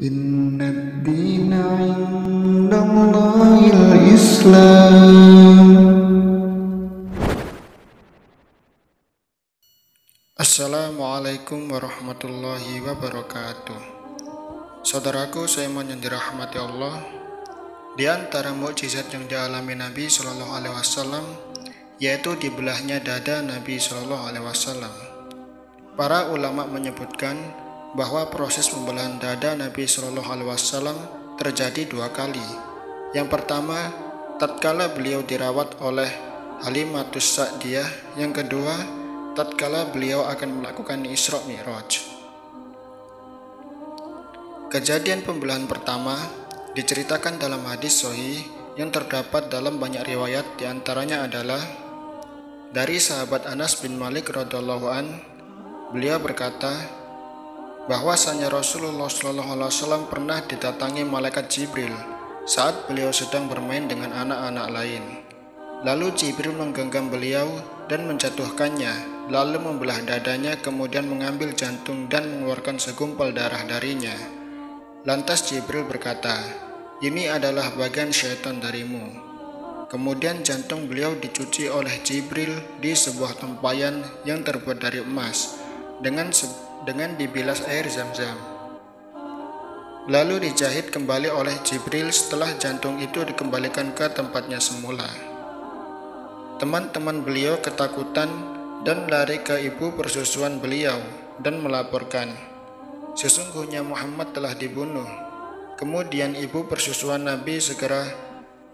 Inna dina indallahil Islam. Assalamualaikum warahmatullahi wabarakatuh. Saudaraku, saya mohon yang dirahmati Allah. Di antara mukjizat yang dialami Nabi Shallallahu Alaihi Wasallam, yaitu dibelahnya dada Nabi Shallallahu Alaihi Wasallam. Para ulama menyebutkan bahwa proses pembelahan dada Nabi Shallallahu Alaihi Wasallam terjadi dua kali. Yang pertama, tatkala beliau dirawat oleh Halimatus Sa'diyah. Yang kedua, tatkala beliau akan melakukan Isra Mi'raj. Kejadian pembelahan pertama diceritakan dalam hadis sahih yang terdapat dalam banyak riwayat, diantaranya adalah dari sahabat Anas bin Malik radhiyallahu an. Beliau berkata bahwasanya Rasulullah SAW pernah didatangi malaikat Jibril saat beliau sedang bermain dengan anak-anak lain. Lalu Jibril menggenggam beliau dan menjatuhkannya, lalu membelah dadanya, kemudian mengambil jantung dan mengeluarkan segumpal darah darinya. Lantas Jibril berkata, "Ini adalah bagian syaitan darimu." Kemudian jantung beliau dicuci oleh Jibril di sebuah tempayan yang terbuat dari emas dengan dibilas air Zam-Zam. Lalu dijahit kembali oleh Jibril setelah jantung itu dikembalikan ke tempatnya semula. Teman-teman beliau ketakutan dan lari ke ibu persusuan beliau dan melaporkan, "Sesungguhnya Muhammad telah dibunuh." Kemudian ibu persusuan Nabi segera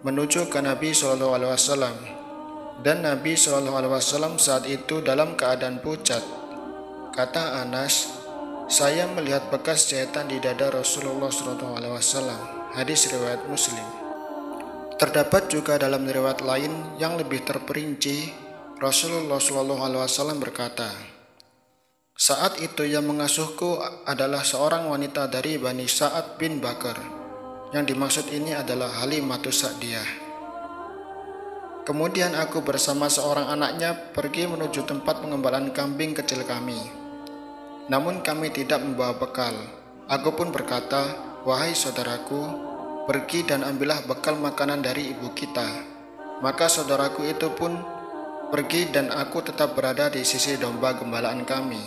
menuju ke Nabi SAW, dan Nabi SAW saat itu dalam keadaan pucat. Kata Anas, "Saya melihat bekas jahitan di dada Rasulullah SAW." Hadis riwayat Muslim. Terdapat juga dalam riwayat lain yang lebih terperinci, Rasulullah SAW berkata, "Saat itu yang mengasuhku adalah seorang wanita dari Bani Sa'ad bin Bakar." Yang dimaksud ini adalah Halimatus Sa'diyah. "Kemudian aku bersama seorang anaknya pergi menuju tempat pengembalaan kambing kecil kami. Namun kami tidak membawa bekal. Aku pun berkata, 'Wahai saudaraku, pergi dan ambillah bekal makanan dari ibu kita.' Maka saudaraku itu pun pergi dan aku tetap berada di sisi domba gembalaan kami.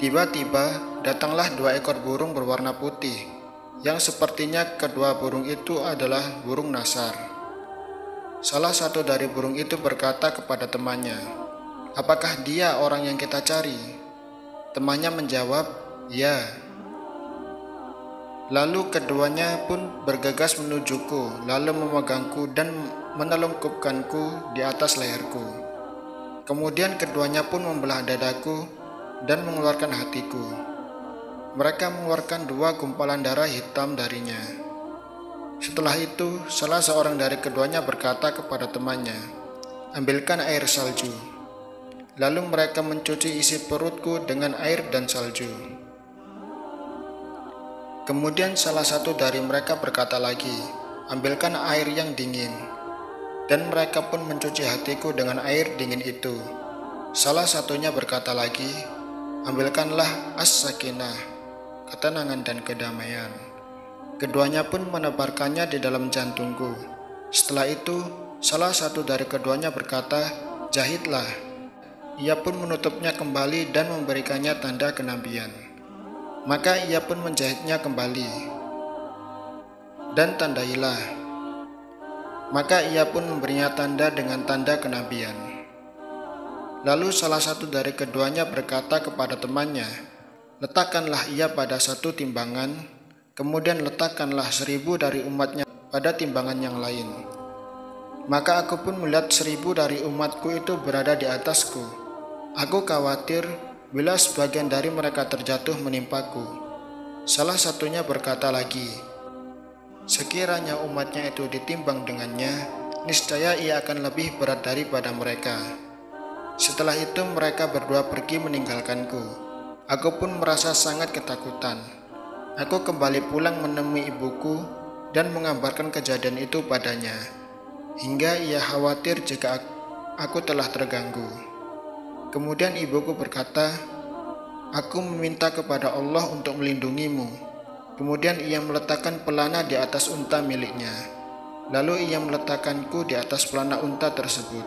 Tiba-tiba datanglah 2 ekor burung berwarna putih, yang sepertinya kedua burung itu adalah burung nasar. Salah satu dari burung itu berkata kepada temannya, 'Apakah dia orang yang kita cari?' Temannya menjawab, 'Ya.' Lalu keduanya pun bergegas menujuku, lalu memegangku dan menelungkupkanku di atas leherku. Kemudian keduanya pun membelah dadaku dan mengeluarkan hatiku. Mereka mengeluarkan 2 gumpalan darah hitam darinya. Setelah itu, salah seorang dari keduanya berkata kepada temannya, 'Ambilkan air salju.' Lalu mereka mencuci isi perutku dengan air dan salju. Kemudian salah satu dari mereka berkata lagi, 'Ambilkan air yang dingin.' Dan mereka pun mencuci hatiku dengan air dingin itu. Salah satunya berkata lagi, 'Ambilkanlah as-sakinah,' ketenangan dan kedamaian. Keduanya pun menebarkannya di dalam jantungku. Setelah itu, salah satu dari keduanya berkata, 'Jahitlah.' Ia pun menutupnya kembali dan memberikannya tanda kenabian. Maka ia pun menjahitnya kembali. Dan tandailah. Maka ia pun memberinya tanda dengan tanda kenabian. Lalu salah satu dari keduanya berkata kepada temannya, 'Letakkanlah ia pada satu timbangan, kemudian letakkanlah 1000 dari umatnya pada timbangan yang lain.' Maka aku pun melihat 1000 dari umatku itu berada di atasku. Aku khawatir bila sebagian dari mereka terjatuh menimpaku." Salah satunya berkata lagi, "Sekiranya umatnya itu ditimbang dengannya, niscaya ia akan lebih berat daripada mereka." Setelah itu mereka berdua pergi meninggalkanku. Aku pun merasa sangat ketakutan. Aku kembali pulang menemui ibuku dan mengabarkan kejadian itu padanya, hingga ia khawatir jika aku telah terganggu. Kemudian ibuku berkata, "Aku meminta kepada Allah untuk melindungimu." Kemudian ia meletakkan pelana di atas unta miliknya. Lalu ia meletakkanku di atas pelana unta tersebut,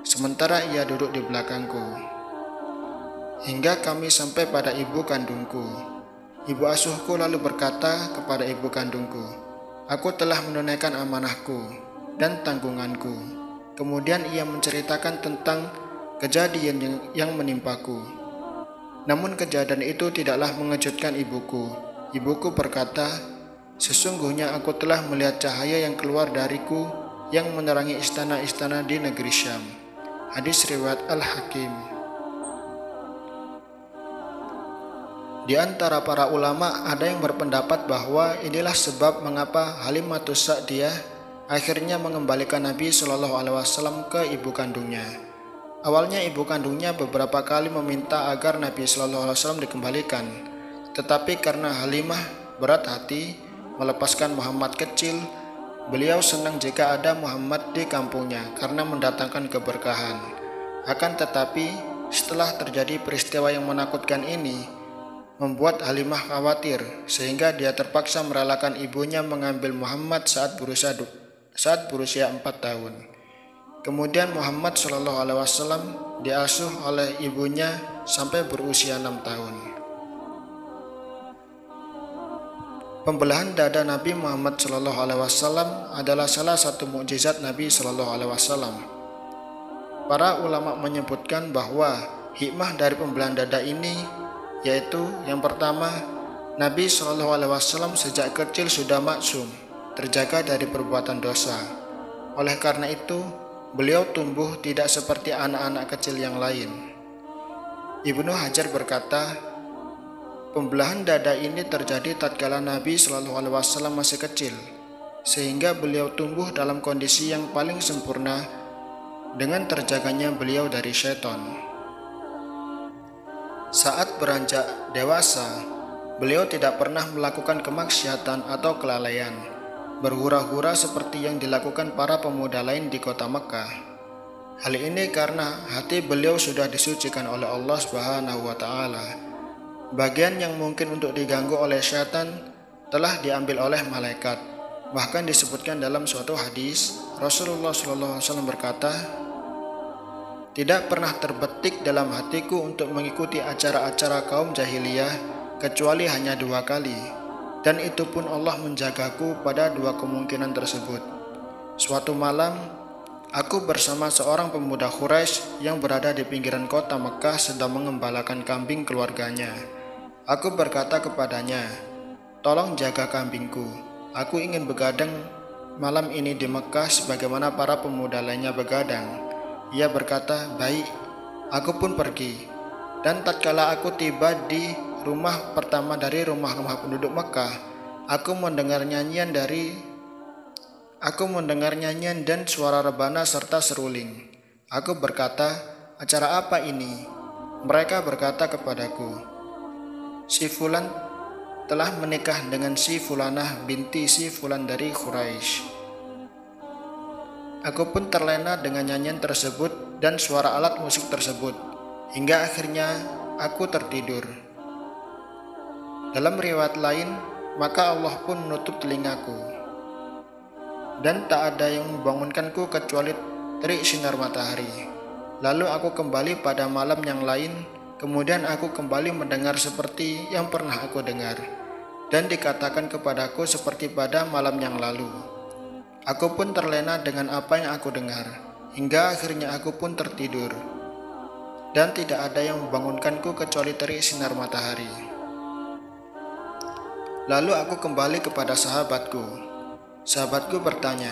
sementara ia duduk di belakangku. Hingga kami sampai pada ibu kandungku. Ibu asuhku lalu berkata kepada ibu kandungku, "Aku telah menunaikan amanahku dan tanggunganku." Kemudian ia menceritakan tentang kejadian yang menimpaku. Namun kejadian itu tidaklah mengejutkan ibuku. Ibuku berkata, "Sesungguhnya aku telah melihat cahaya yang keluar dariku yang menerangi istana-istana di negeri Syam." Hadis riwayat Al-Hakim. Di antara para ulama ada yang berpendapat bahwa inilah sebab mengapa Halimatus Sa'diyah akhirnya mengembalikan Nabi Shallallahu Alaihi Wasallam ke ibu kandungnya. Awalnya ibu kandungnya beberapa kali meminta agar Nabi Shallallahu Alaihi Wasallam dikembalikan, tetapi karena Halimah berat hati melepaskan Muhammad kecil, beliau senang jika ada Muhammad di kampungnya karena mendatangkan keberkahan. Akan tetapi setelah terjadi peristiwa yang menakutkan ini, membuat Halimah khawatir sehingga dia terpaksa merelakan ibunya mengambil Muhammad saat berusia 4 tahun. Kemudian Muhammad Shallallahu Alaihi Wasallam diasuh oleh ibunya sampai berusia 6 tahun. Pembelahan dada Nabi Muhammad Shallallahu Alaihi Wasallam adalah salah satu mukjizat Nabi Shallallahu Alaihi Wasallam. Para ulama menyebutkan bahwa hikmah dari pembelahan dada ini yaitu yang pertama, Nabi Shallallahu Alaihi Wasallam sejak kecil sudah maksum, terjaga dari perbuatan dosa. Oleh karena itu, beliau tumbuh tidak seperti anak-anak kecil yang lain. Ibnu Hajar berkata, pembelahan dada ini terjadi tatkala Nabi Shallallahu Alaihi Wasallam masih kecil, sehingga beliau tumbuh dalam kondisi yang paling sempurna dengan terjaganya beliau dari syaitan. Saat beranjak dewasa, beliau tidak pernah melakukan kemaksiatan atau kelalaian, berhura-hura seperti yang dilakukan para pemuda lain di kota Mekah. Hal ini karena hati beliau sudah disucikan oleh Allah Subhanahu wa Ta'ala. Bagian yang mungkin untuk diganggu oleh syaitan telah diambil oleh malaikat. Bahkan disebutkan dalam suatu hadis, Rasulullah SAW berkata, "Tidak pernah terbetik dalam hatiku untuk mengikuti acara-acara kaum jahiliyah kecuali hanya 2 kali, dan itu pun Allah menjagaku pada 2 kemungkinan tersebut. Suatu malam, aku bersama seorang pemuda Quraisy yang berada di pinggiran kota Mekah sedang mengembalakan kambing keluarganya. Aku berkata kepadanya, 'Tolong jaga kambingku. Aku ingin begadang malam ini di Mekah sebagaimana para pemuda lainnya begadang.' Ia berkata, 'Baik.' Aku pun pergi. Dan tatkala aku tiba di rumah pertama dari rumah-rumah penduduk Mekah, aku mendengar nyanyian dan suara rebana serta seruling. Aku berkata, 'Acara apa ini?' Mereka berkata kepadaku, 'Si Fulan telah menikah dengan si Fulanah binti si Fulan dari Quraisy.' Aku pun terlena dengan nyanyian tersebut dan suara alat musik tersebut, hingga akhirnya aku tertidur. Dalam riwayat lain, maka Allah pun menutup telingaku, dan tak ada yang membangunkanku kecuali terik sinar matahari. Lalu aku kembali pada malam yang lain, kemudian aku kembali mendengar seperti yang pernah aku dengar, dan dikatakan kepadaku seperti pada malam yang lalu. Aku pun terlena dengan apa yang aku dengar, hingga akhirnya aku pun tertidur, dan tidak ada yang membangunkanku kecuali terik sinar matahari. Lalu aku kembali kepada sahabatku. Sahabatku bertanya,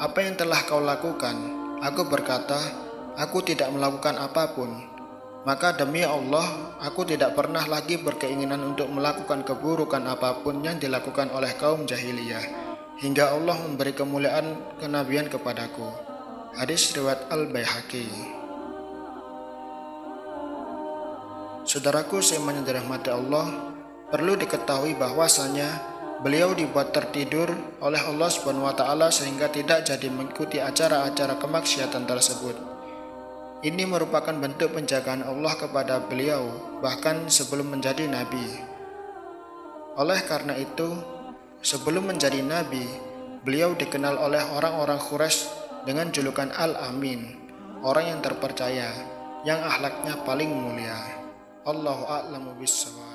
'Apa yang telah kau lakukan?' Aku berkata, 'Aku tidak melakukan apapun.' Maka demi Allah, aku tidak pernah lagi berkeinginan untuk melakukan keburukan apapun yang dilakukan oleh kaum jahiliyah, hingga Allah memberi kemuliaan kenabian kepadaku. Hadis riwayat Al-Baihaqi. Saudaraku seiman yang dirahmati Allah, perlu diketahui bahwasanya beliau dibuat tertidur oleh Allah Subhanahu wa Ta'ala sehingga tidak jadi mengikuti acara-acara kemaksiatan tersebut. Ini merupakan bentuk penjagaan Allah kepada beliau bahkan sebelum menjadi nabi. Oleh karena itu, sebelum menjadi nabi, beliau dikenal oleh orang-orang Quraisy dengan julukan Al-Amin, orang yang terpercaya, yang akhlaknya paling mulia. Allahu a'lamu bissawab.